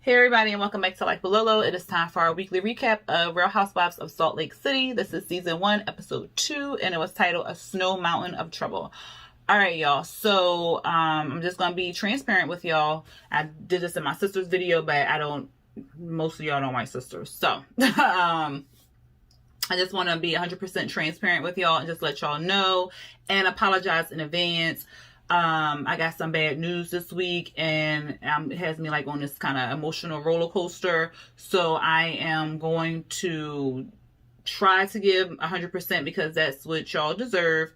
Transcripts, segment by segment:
Hey everybody, and welcome back to Life with Lolo. It is time for our weekly recap of Real Housewives of Salt Lake City. This is season 1, episode 2, and it was titled A Snow Mountain of Trouble. All right, y'all. So I'm just gonna be transparent with y'all. I did this in my sister's video, but most of y'all don't like sisters, so I just want to be 100% transparent with y'all and just let y'all know and apologize in advance. I got some bad news this week, and it has me like on this kind of emotional roller coaster. So I am going to try to give 100% because that's what y'all deserve.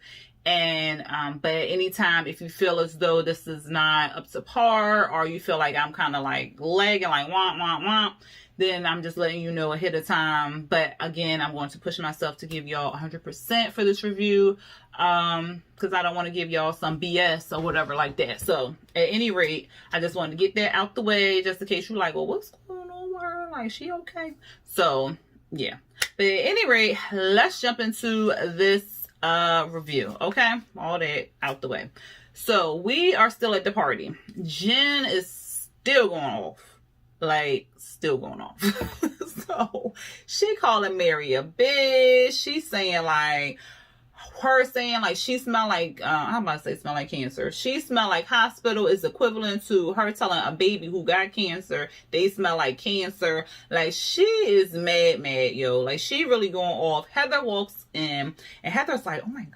And but at any time, if you feel as though this is not up to par, or you feel like I'm kind of like lagging, like womp womp womp, then I'm just letting you know ahead of time. But again, I'm going to push myself to give y'all 100% for this review, because I don't want to give y'all some BS or whatever like that. So at any rate, I just wanted to get that out the way, just in case you're like, well, what's going on with her? Like, she okay? So yeah. But at any rate, let's jump into this review. Okay, all that out the way. So we are still at the party. Jen is still going off. Still going off. So she calling Mary a bitch. She's saying like she smell like I'm about to say smell like cancer. She smell like hospital is equivalent to her telling a baby who got cancer they smell like cancer. Like, she is mad, yo. Like, she really going off. Heather walks in and Heather's like, oh my god,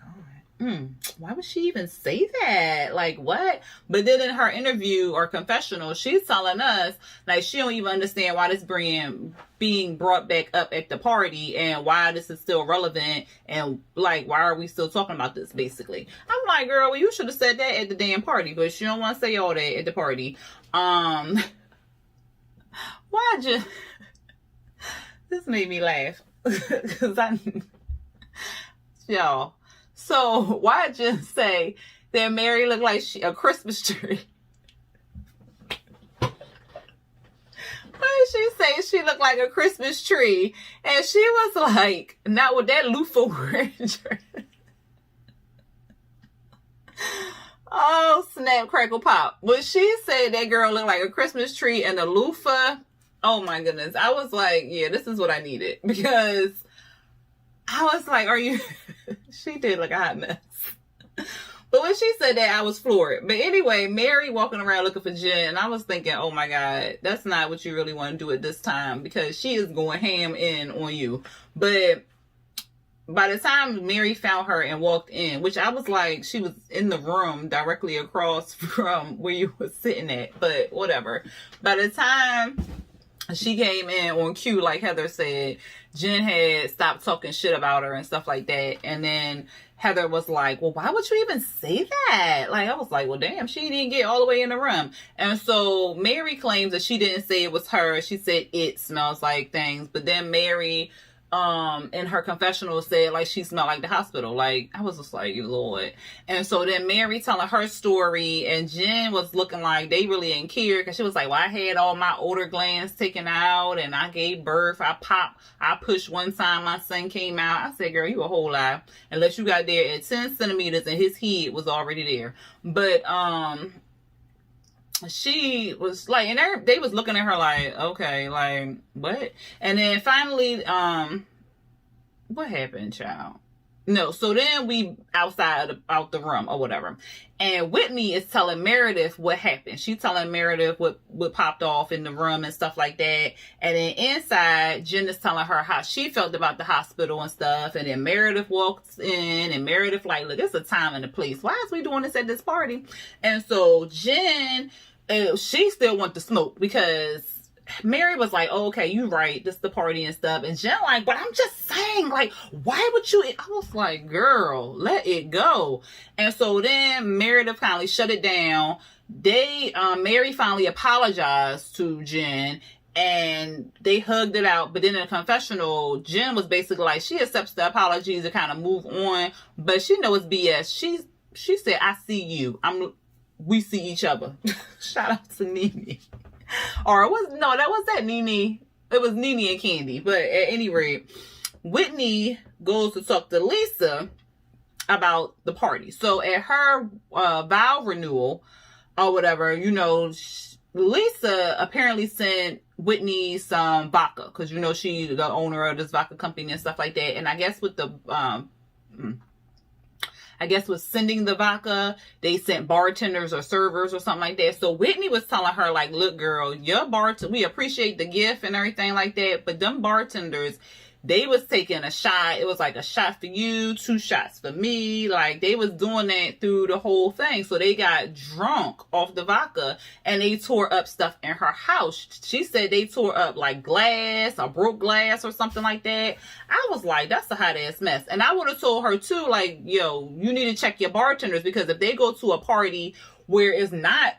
why would she even say that? Like, what? But then in her interview or confessional, she's telling us like she don't even understand why this brand being brought back up at the party and why this is still relevant, and like, why are we still talking about this, basically. I'm like, girl, well, you should have said that at the damn party, but she don't want to say all that at the party. Why just this made me laugh because y'all. So why just say that Mary looked like a Christmas tree? Why did she say she looked like a Christmas tree? And she was like, not with that loofah wearing dress. Oh, snap, crackle, pop. When she said that girl looked like a Christmas tree and the loofah, oh my goodness. I was like, yeah, this is what I needed. Because I was like, are you... She did look a hot mess. But when she said that, I was floored. But anyway, Mary walking around looking for Jen, and I was thinking, oh my god, that's not what you really want to do at this time, because she is going ham in on you. But by the time Mary found her and walked in, which I was like, she was in the room directly across from where you were sitting at, but whatever. By the time she came in on cue, like Heather said, Jen had stopped talking shit about her and stuff like that. And then Heather was like, well, why would you even say that? Like, I was like, well, damn, she didn't get all the way in the room. And so Mary claims that she didn't say it was her. She said it smells like things. But then Mary, in her confessional said like she smelled like the hospital. Like, I was just like, Lord. And so then Mary telling her story, and Jen was looking like they really didn't care, because she was like, well, I had all my odor glands taken out and I gave birth. I pushed one time, my son came out. I said, girl, you a whole lie. Unless you got there at 10 centimeters and his head was already there. But she was like, and they was looking at her like, okay, like, what? And then finally, what happened, child? No, so then we out the room or whatever, and Whitney is telling Meredith what happened. She's telling Meredith what popped off in the room and stuff like that. And then inside, Jen is telling her how she felt about the hospital and stuff. And then Meredith walks in, and Meredith like, look, it's a time and a place. Why is we doing this at this party? And so Jen, she still wants to smoke, because Mary was like, oh, okay, you right, this is the party and stuff. And Jen like, but I'm just saying, like, why would you? I was like, girl, let it go. And so then Meredith finally shut it down. Mary finally apologized to Jen, and they hugged it out. But then in the confessional, Jen was basically like, she accepts the apologies to kind of move on, but she knows it's BS. She said, I see you. We see each other. Shout out to Nene. Or that Nene. It was Nene and Candy. But at any rate, Whitney goes to talk to Lisa about the party. So at her vow renewal or whatever, Lisa apparently sent Whitney some vodka because you know she the owner of this vodka company and stuff like that. And I guess with the with sending the vodka, they sent bartenders or servers or something like that. So Whitney was telling her, like, look, girl, your we appreciate the gift and everything like that, but them bartenders, they was taking a shot. It was like a shot for you, 2 shots for me. Like, they was doing that through the whole thing. So they got drunk off the vodka and they tore up stuff in her house. She said they tore up like glass or broke glass or something like that. I was like, that's a hot ass mess. And I would have told her too, like, yo, you need to check your bartenders, because if they go to a party where it's not,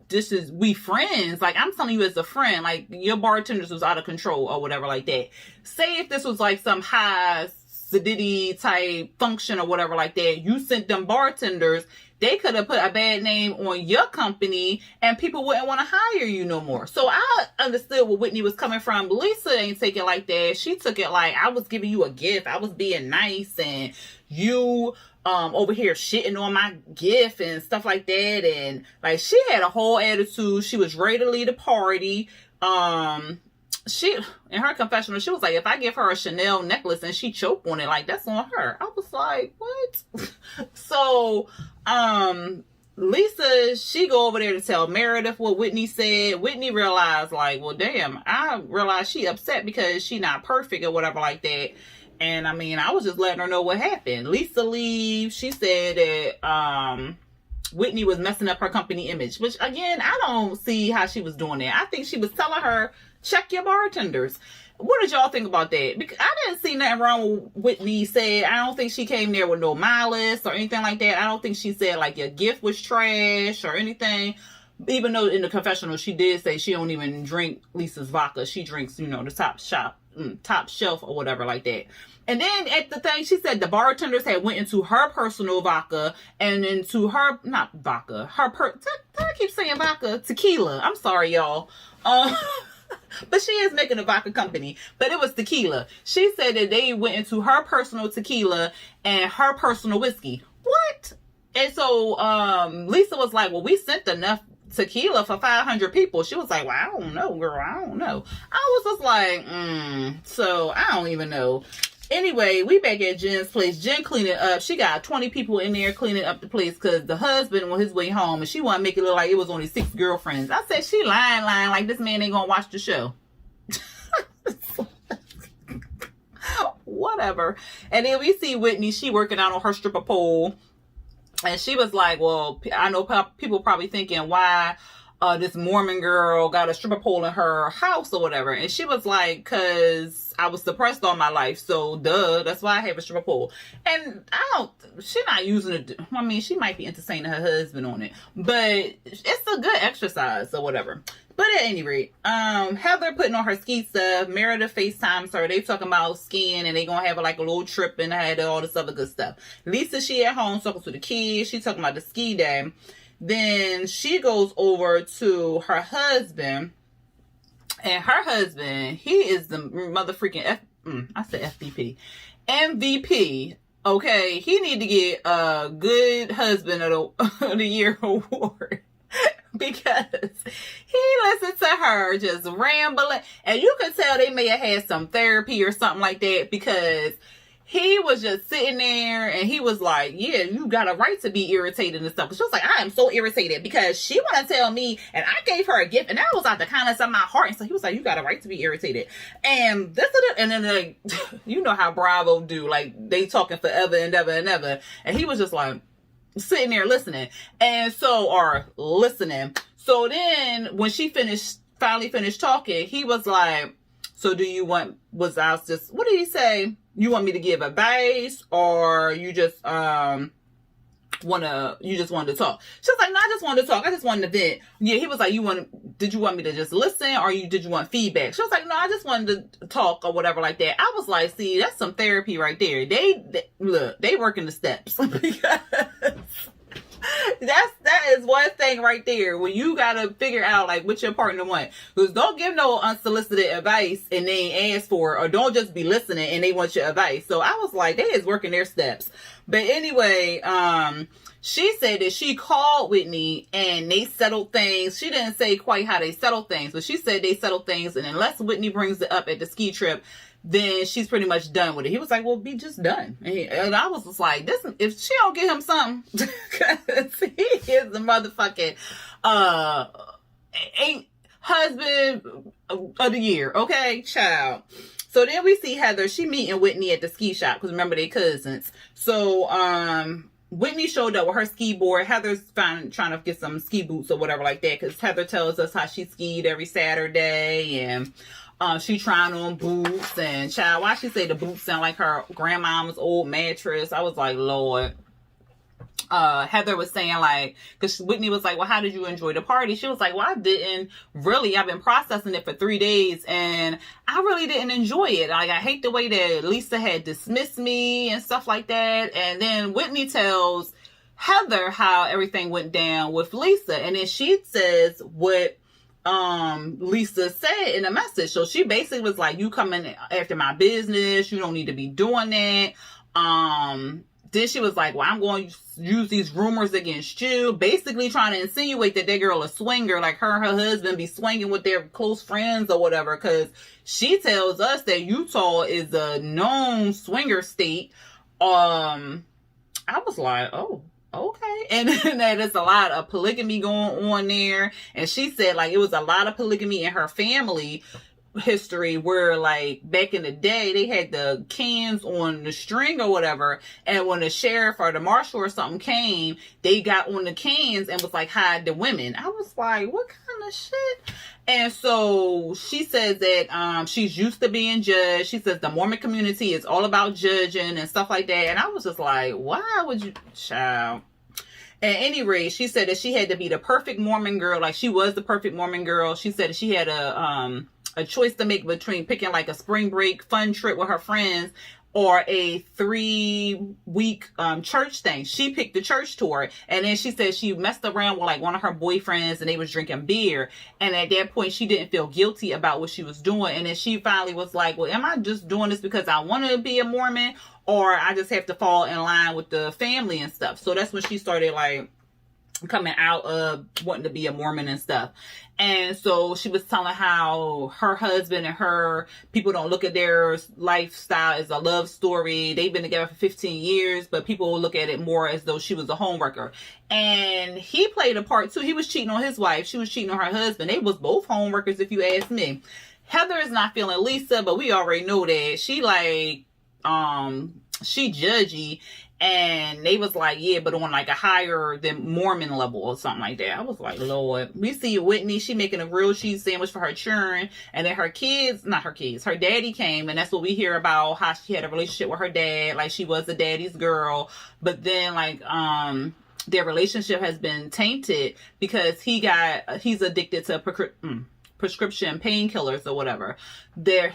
this is we friends, like I'm telling you as a friend, like your bartenders was out of control or whatever like that. Say if this was like some high sedity type function or whatever like that, you sent them bartenders, they could have put a bad name on your company and people wouldn't want to hire you no more. So I understood where Whitney was coming from. Lisa ain't take it like that. She took it like, I was giving you a gift, I was being nice, and you over here shitting on my gift and stuff like that. And like, she had a whole attitude. She was ready to leave the party. She, in her confessional, she was like, if I give her a Chanel necklace and she choke on it, like, that's on her. I was like, what? So, Lisa, she go over there to tell Meredith what Whitney said. Whitney realized, like, well, damn, I realized she upset because she not perfect or whatever like that. And I mean, I was just letting her know what happened. Lisa leaves. She said that Whitney was messing up her company image, which again, I don't see how she was doing that. I think she was telling her, check your bartenders. What did y'all think about that? Because I didn't see nothing wrong with Whitney said. I don't think she came there with no malice or anything like that. I don't think she said like your gift was trash or anything. Even though in the confessional, she did say she don't even drink Lisa's vodka. She drinks, you know, the top shelf or whatever like that. And then at the thing, she said the bartenders had went into her personal vodka and into her, not vodka, I keep saying vodka, tequila. I'm sorry, y'all. But she is making a vodka company, but it was tequila. She said that they went into her personal tequila and her personal whiskey. What? And so Lisa was like, well, we sent enough tequila for 500 people. She was like, well, I don't know, girl. I don't know. I was just like, so I don't even know. Anyway, we back at Jen's place. Jen cleaning up. She got 20 people in there cleaning up the place because the husband on his way home and she wanted to make it look like it was only 6 girlfriends. I said, she lying like this man ain't gonna watch the show. Whatever. And then we see Whitney. She working out on her stripper pole. And she was like, well, I know people probably thinking, why this Mormon girl got a stripper pole in her house or whatever. And she was like, because I was suppressed all my life. So, that's why I have a stripper pole. And she's not using it. I mean, she might be entertaining her husband on it. But it's a good exercise or whatever. But at any rate, Heather putting on her ski stuff. Meredith FaceTimes her. They talking about skiing and they gonna have like a little trip and had all this other good stuff. Lisa, she at home talking to the kids. She talking about the ski day. Then she goes over to her husband. And her husband, he is the mother freaking FVP. MVP. Okay. He need to get a good husband of the year award. Because he listened to her just rambling. And you could tell they may have had some therapy or something like that, because he was just sitting there and he was like, yeah, you got a right to be irritated and stuff. She was like, I am so irritated because she want to tell me, and I gave her a gift, and that was out the kindness of my heart. And so he was like, you got a right to be irritated. And this and then like, you know how Bravo do, like they talking forever and ever and ever. And he was just like sitting there listening. So then when she finally finished talking, he was like, so do you want, what did he say? You want me to give advice, or you just wanted to talk? She was like, no, I just wanted to talk. I just wanted to vent. Yeah, he was like, did you want me to just listen, or did you want feedback? She was like, no, I just wanted to talk or whatever like that. I was like, see, that's some therapy right there. They look, they working the steps. Because That is one thing right there when you gotta figure out like what your partner want. Because don't give no unsolicited advice and they ain't ask for it, or don't just be listening and they want your advice. So I was like, they is working their steps. But anyway, she said that she called Whitney and they settled things. She didn't say quite how they settled things, but she said they settled things, and unless Whitney brings it up at the ski trip, then she's pretty much done with it. He was like, well, be just done. And I was just like, this, if she don't get him something, because he is the motherfucking ain't husband of the year, okay, child. So then we see Heather. She meeting Whitney at the ski shop, because remember, they cousins. So Whitney showed up with her ski board. Heather's trying to get some ski boots or whatever like that, because Heather tells us how she skied every Saturday, and she trying on boots. And child, why she say the boots sound like her grandmama's old mattress? I was like, Lord. Heather was saying, like, because Whitney was like, well, how did you enjoy the party? She was like, well, I didn't really. I've been processing it for 3 days and I really didn't enjoy it. Like, I hate the way that Lisa had dismissed me and stuff like that. And then Whitney tells Heather how everything went down with Lisa, and then she says what Lisa said in a message. So she basically was like, you coming after my business, you don't need to be doing that. Then she was like, well, I'm going to use these rumors against you, basically trying to insinuate that girl a swinger, like her and her husband be swinging with their close friends or whatever, because she tells us that Utah is a known swinger state. I was like, oh, okay. And then there's a lot of polygamy going on there. And she said, like, it was a lot of polygamy in her family history, where like back in the day they had the cans on the string or whatever, and when the sheriff or the marshal or something came, they got on the cans and was like, hide the women. I was like, what kind of shit? And so she says that she's used to being judged. She says the Mormon community is all about judging and stuff like that. And I was just like, why would you, child? At any rate, she said that she had to be the perfect Mormon girl. Like, she was the perfect Mormon girl. She said that she had a choice to make between picking like a spring break fun trip with her friends or a 3-week church thing. She picked the church tour, and then she said she messed around with like one of her boyfriends and they was drinking beer, and at that point she didn't feel guilty about what she was doing. And then she finally was like, well, am I just doing this because I want to be a Mormon, or I just have to fall in line with the family and stuff? So that's when she started like coming out of wanting to be a Mormon and stuff. And so she was telling how her husband and her, people don't look at their lifestyle as a love story. They've been together for 15 years, but people look at it more as though she was a homewrecker. And he played a part too. He was cheating on his wife. She was cheating on her husband. They was both homewreckers, if you ask me. Heather is not feeling Lisa, but we already know that she like, she judgy. And they was like, yeah, but on like a higher than Mormon level or something like that. I was like, Lord. We see Whitney, she making a grilled cheese sandwich for her children. And then her kids, not her kids, her daddy came. And that's what we hear about, how she had a relationship with her dad. Like, she was a daddy's girl. But then like, their relationship has been tainted because he's addicted to prescription painkillers or whatever. He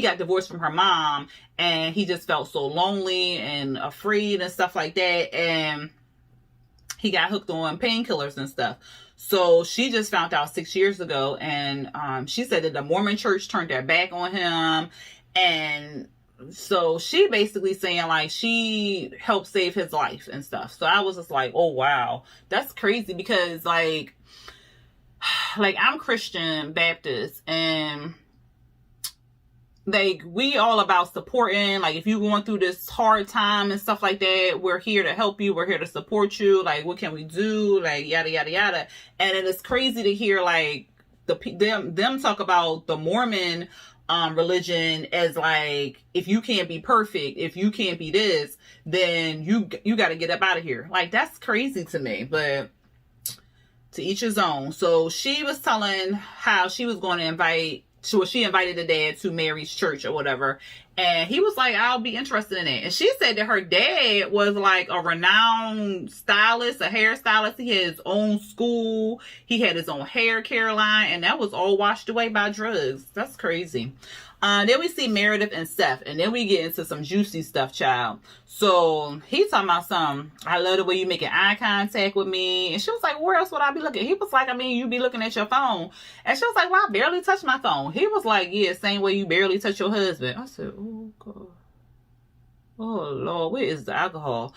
got divorced from her mom, and he just felt so lonely and afraid and stuff like that, and he got hooked on painkillers and stuff. So she just found out 6 years ago, and she said that the Mormon church turned their back on him. And so she basically saying like she helped save his life and stuff. So I was just like, oh wow, that's crazy, because like I'm Christian Baptist, and like we all about supporting. Like, if you're going through this hard time and stuff like that, we're here to help you, we're here to support you. Like, what can we do, like yada yada yada. And it is crazy to hear like them talk about the Mormon religion as like, if you can't be perfect, if you can't be this, then you got to get up out of here. Like, that's crazy to me, but to each his own. So she was telling how she was going to she invited the dad to Mary's church or whatever. And he was like, I'll be interested in it. And she said that her dad was like a renowned stylist, a hairstylist. He had his own school. He had his own hair care line. And that was all washed away by drugs. That's crazy. Then we see Meredith and Seth. And then we get into some juicy stuff, child. So he's talking about some, I love the way you making eye contact with me. And she was like, where else would I be looking? He was like, I mean, you be looking at your phone. And she was like, well, I barely touch my phone. He was like, yeah, same way you barely touch your husband. I said, oh, God. Oh, Lord, where is the alcohol?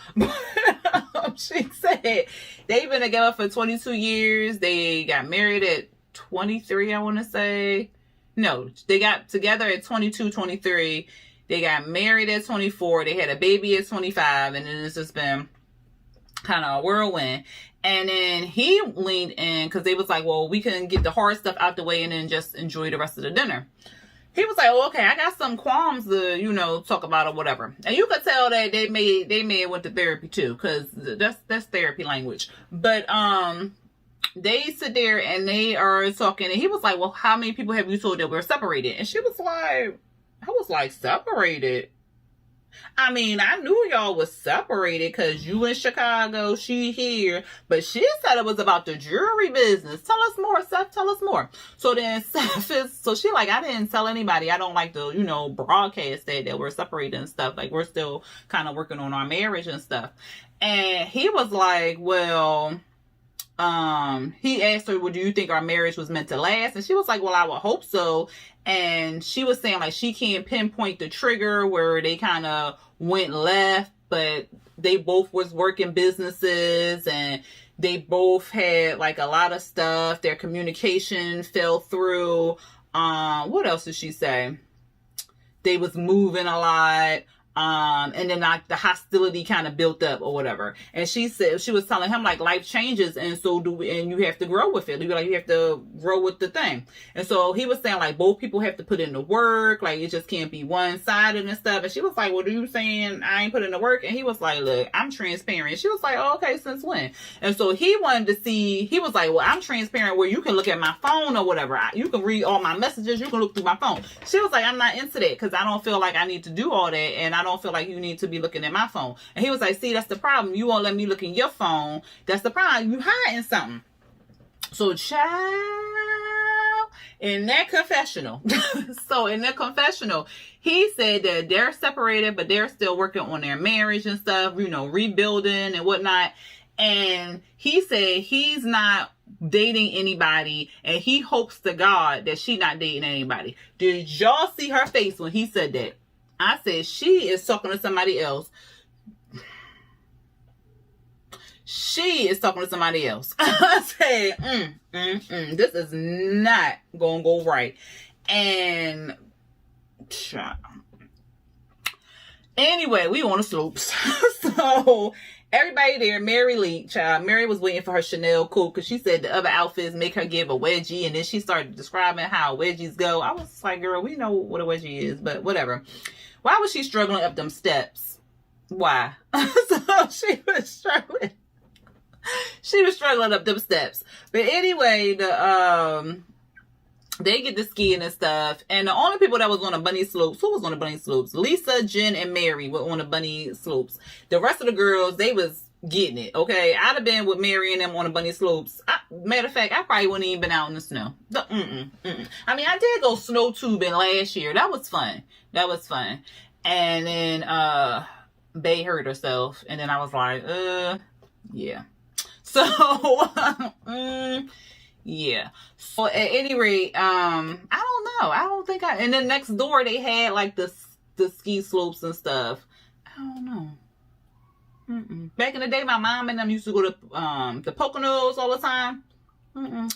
She said they've been together for 22 years. They got married at 23, I want to say. No, they got together at 22, 23. They got married at 24. They had a baby at 25. And then it's just been kind of a whirlwind. And then he leaned in because they was like, well, we can get the hard stuff out the way and then just enjoy the rest of the dinner. He was like, oh, okay, I got some qualms to, talk about or whatever. And you could tell that they may went to therapy too, because that's therapy language. But they sit there and they are talking, and he was like, well, how many people have you told that we're separated? And she was like, I was like, separated? I mean, I knew y'all was separated because you in Chicago, she here. But she said it was about the jewelry business. Tell us more, Seth. Tell us more. So then so she like, I didn't tell anybody. I don't like to, broadcast that we're separated and stuff. Like, we're still kind of working on our marriage and stuff. And he was like, well, he asked her, well, do you think our marriage was meant to last? And she was like, well, I would hope so. And she was saying like she can't pinpoint the trigger where they kind of went left, but they both was working businesses and they both had like a lot of stuff. Their communication fell through. What else did she say? They was moving a lot. And then like the hostility kind of built up or whatever. And she said, she was telling him like life changes and so do we, and you have to grow with it. You have to grow with the thing. And so he was saying like both people have to put in the work. Like it just can't be one-sided and stuff. And she was like, well, are you saying I ain't put in the work? And he was like, look, I'm transparent. She was like, oh, okay, since when? And so he wanted to see, he was like, well, I'm transparent where you can look at my phone or whatever. You can read all my messages. You can look through my phone. She was like, I'm not into that because I don't feel like I need to do all that. And I don't feel like you need to be looking at my phone. And he was like, see, that's the problem. You won't let me look in your phone. That's the problem. You hiding something. So child, in that confessional, he said that they're separated, but they're still working on their marriage and stuff, rebuilding and whatnot. And he said he's not dating anybody and he hopes to God that she's not dating anybody. Did y'all see her face when he said that? I said, she is talking to somebody else. She is talking to somebody else. I said, this is not going to go right. And anyway, we on the slopes. So everybody there, Mary Lee, child. Mary was waiting for her Chanel coat because she said the other outfits make her give a wedgie. And then she started describing how wedgies go. I was like, girl, we know what a wedgie is, but whatever. Why was she struggling up them steps? Why? So she was struggling. She was struggling up them steps. But anyway, they get to skiing and stuff. And the only people that was on the bunny slopes, who was on the bunny slopes? Lisa, Jen, and Mary were on the bunny slopes. The rest of the girls, they was getting it, okay? I'd have been with Mary and them on the bunny slopes. Matter of fact, I probably wouldn't even been out in the snow. I mean, I did go snow tubing last year. That was fun. And then Bae hurt herself. And then I was like, yeah. So, yeah. So at any rate, I don't know. I don't think and then next door they had like the ski slopes and stuff. I don't know. Back in the day, my mom and them used to go to the Poconos all the time.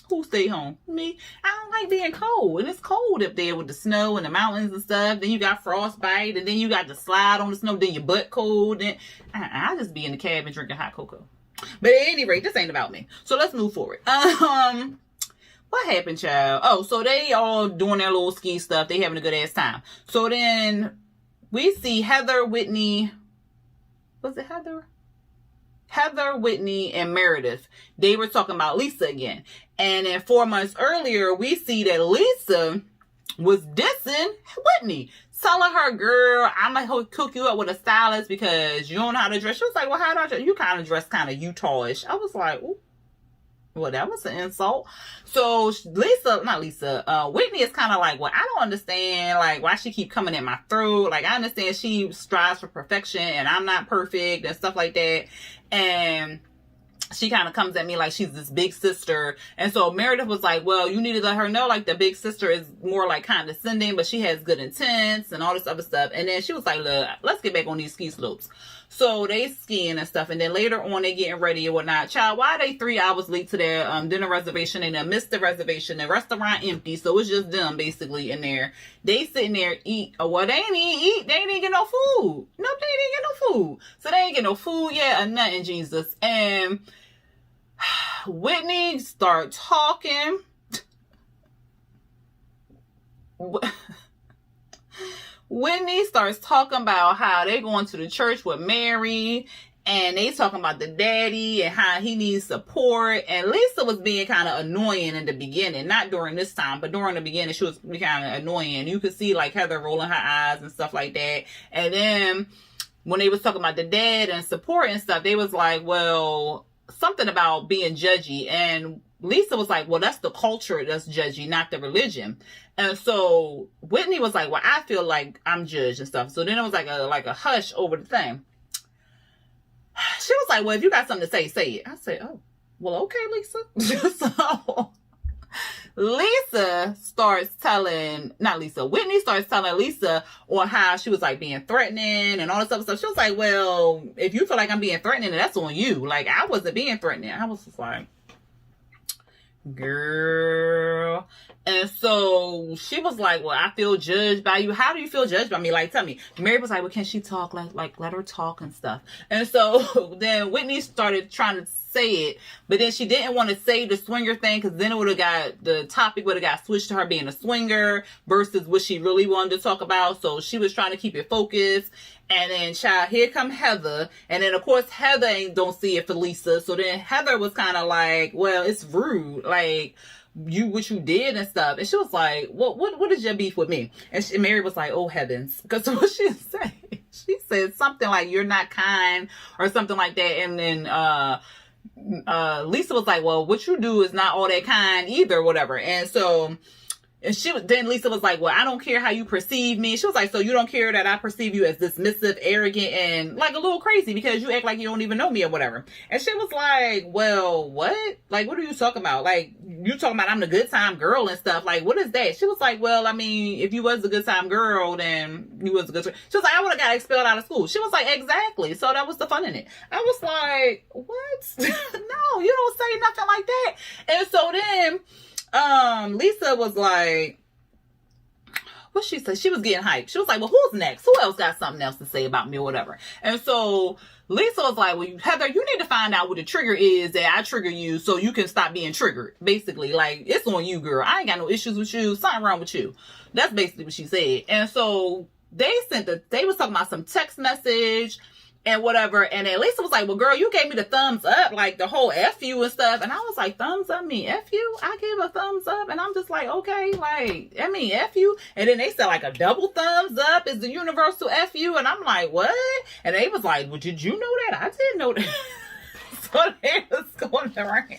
Who stayed home? Me. I don't like being cold. And it's cold up there with the snow and the mountains and stuff. Then you got frostbite. And then you got the slide on the snow. Then your butt cold. And I just be in the cabin drinking hot cocoa. But at any rate, this ain't about me. So let's move forward. What happened, child? Oh, so they all doing their little ski stuff. They having a good ass time. So then we see Heather, Whitney. Was it Heather? Heather, Whitney, and Meredith. They were talking about Lisa again. And then 4 months earlier, we see that Lisa was dissing Whitney, telling her, girl, I'm going to hook you up with a stylist because you don't know how to dress. She was like, well, how do I dress? You kind of dress kind of Utah-ish. I was like, ooh. Well, that was an insult. So Whitney is kind of like, well, I don't understand, like, why she keep coming at my throat. Like, I understand she strives for perfection and I'm not perfect and stuff like that. And she kind of comes at me like she's this big sister. And so Meredith was like, well, you need to let her know, like, the big sister is more like condescending, but she has good intents and all this other stuff. And then she was like, look, let's get back on these ski slopes. So they skiing and stuff. And then later on, they getting ready and whatnot. Child, why are they 3 hours late to their dinner reservation? And they missed the reservation. The restaurant empty. So it's just them basically in there. They sitting there eat. Well, they ain't eat. They ain't get no food. No, they didn't get no food. So they ain't get no food yet or nothing, Jesus. And Whitney start talking. Whitney starts talking about how they going to the church with Mary and they talking about the daddy and how he needs support. And Lisa was being kind of annoying in the beginning, not during this time, but during the beginning, she was kind of annoying. You could see like Heather rolling her eyes and stuff like that. And then when they was talking about the dad and support and stuff, they was like, well, something about being judgy. And Lisa was like, well, that's the culture that's judgy, not the religion. And so Whitney was like, well, I feel like I'm judged and stuff. So then it was like a hush over the thing. She was like, well, if you got something to say, say it. I said, oh, well, okay, Lisa. So Whitney starts telling Lisa on how she was like being threatening and all this other stuff. She was like, well, if you feel like I'm being threatening, that's on you. Like, I wasn't being threatening. I was just like, girl. And so she was like, well, I feel judged by you. How do you feel judged by me? Like, tell me. Mary was like, well, can she talk? Like let her talk and stuff. And so then Whitney started trying to say it, but then she didn't want to say the swinger thing because then the topic would have got switched to her being a swinger versus what she really wanted to talk about. So she was trying to keep it focused. And then, child, here come Heather. And then, of course, Heather don't see it for Lisa. So then Heather was kind of like, well, it's rude. Like, what you did and stuff. And she was like, what is your beef with me? And Mary was like, oh, heavens. Because what she said, she said something like, you're not kind or something like that. And then Lisa was like, well, what you do is not all that kind either, whatever. And so... And then Lisa was like, well, I don't care how you perceive me. She was like, so you don't care that I perceive you as dismissive, arrogant, and like a little crazy because you act like you don't even know me or whatever. And she was like, well, what? Like, what are you talking about? Like, you talking about I'm the good time girl and stuff. Like, what is that? She was like, well, I mean, if you was a good time girl, then you was a good time. She was like, I would have got expelled out of school. She was like, exactly. So that was the fun in it. I was like, what? No, you don't say nothing like that. And so then... Lisa was like, what she said? She was getting hyped. She was like, well, who's next? Who else got something else to say about me or whatever? And so Lisa was like, well, Heather, you need to find out what the trigger is that I trigger you so you can stop being triggered. Basically, like, it's on you, girl. I ain't got no issues with you. Something wrong with you. That's basically what she said. And so they was talking about some text message and whatever. And then Lisa was like, well, girl, you gave me the thumbs up, like the whole F you and stuff. And I was like, thumbs up mean F you? I gave a thumbs up. And I'm just like, okay, like, I mean, F you. And then they said like a double thumbs up is the universal F you. And I'm like, what? And they was like, well, did you know that? I didn't know that. So they was going around.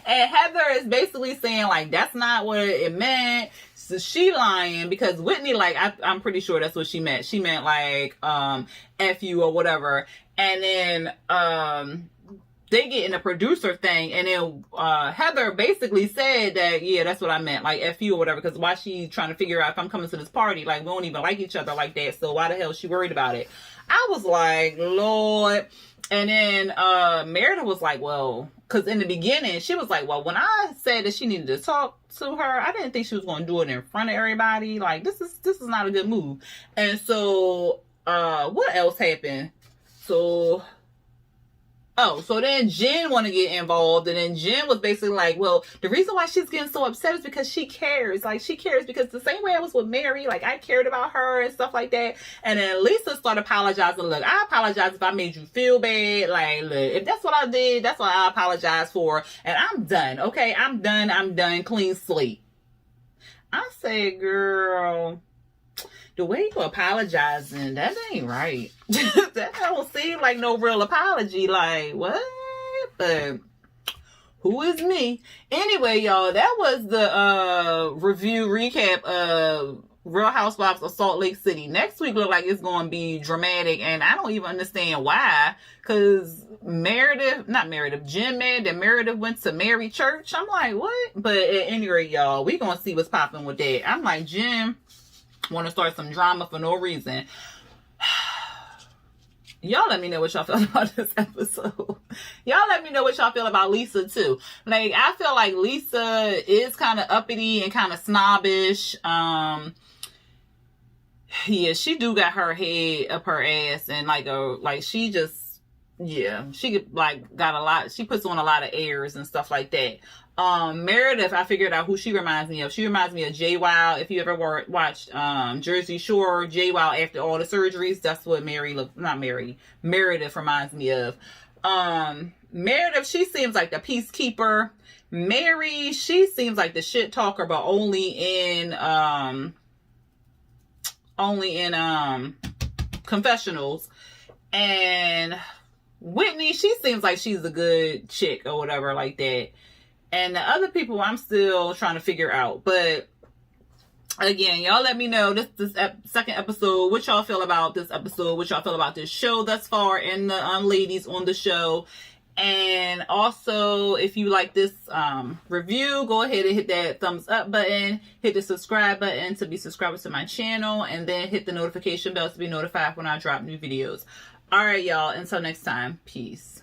And Heather is basically saying like, that's not what it meant. So she lying because Whitney, like, I'm pretty sure that's what she meant. She meant like, F you or whatever. And then, they get in the producer thing. And then, Heather basically said that, yeah, that's what I meant. Like F you or whatever. Cause why she trying to figure out if I'm coming to this party? Like, we don't even like each other like that. So why the hell is she worried about it? I was like, Lord. And then Meredith was like, well, because in the beginning, she was like, well, when I said that she needed to talk to her, I didn't think she was going to do it in front of everybody. Like, this is not a good move. And so what else happened? So then Jen want to get involved. And then Jen was basically like, well, the reason why she's getting so upset is because she cares. Like, she cares because the same way I was with Mary, like, I cared about her and stuff like that. And then Lisa started apologizing. Look, I apologize if I made you feel bad. Like, look, if that's what I did, that's what I apologize for. And I'm done. Okay, I'm done. Clean slate. I said, girl... the way you apologizing, that ain't right. That don't seem like no real apology. Like, what? But who is me? Anyway, y'all, that was the review recap of Real Housewives of Salt Lake City. Next week look like it's going to be dramatic, and I don't even understand why. Because Jim mad that Meredith went to Mary Church. I'm like, what? But at any rate, y'all, we going to see what's popping with that. I'm like, Jim want to start some drama for no reason. Y'all let me know what y'all feel about this episode. Y'all let me know what y'all feel about Lisa too. Like, I feel like Lisa is kind of uppity and kind of snobbish. Yeah, she do got her head up her ass, and she just, yeah, she like got a lot. She puts on a lot of airs and stuff like that. Meredith, I figured out who she reminds me of. She reminds me of Jay Wild. If you ever watched Jersey Shore, Jay Wild after all the surgeries, that's what Meredith reminds me of. Meredith, she seems like the peacekeeper. Mary, she seems like the shit talker, but only in confessionals. And Whitney, she seems like she's a good chick or whatever like that. And the other people I'm still trying to figure out. But again, y'all let me know this second episode, what y'all feel about this episode, what y'all feel about this show thus far, and the ladies on the show. And also, if you like this review, go ahead and hit that thumbs up button, hit the subscribe button to be subscribed to my channel, and then hit the notification bell to be notified when I drop new videos. All right, y'all, until next time, peace.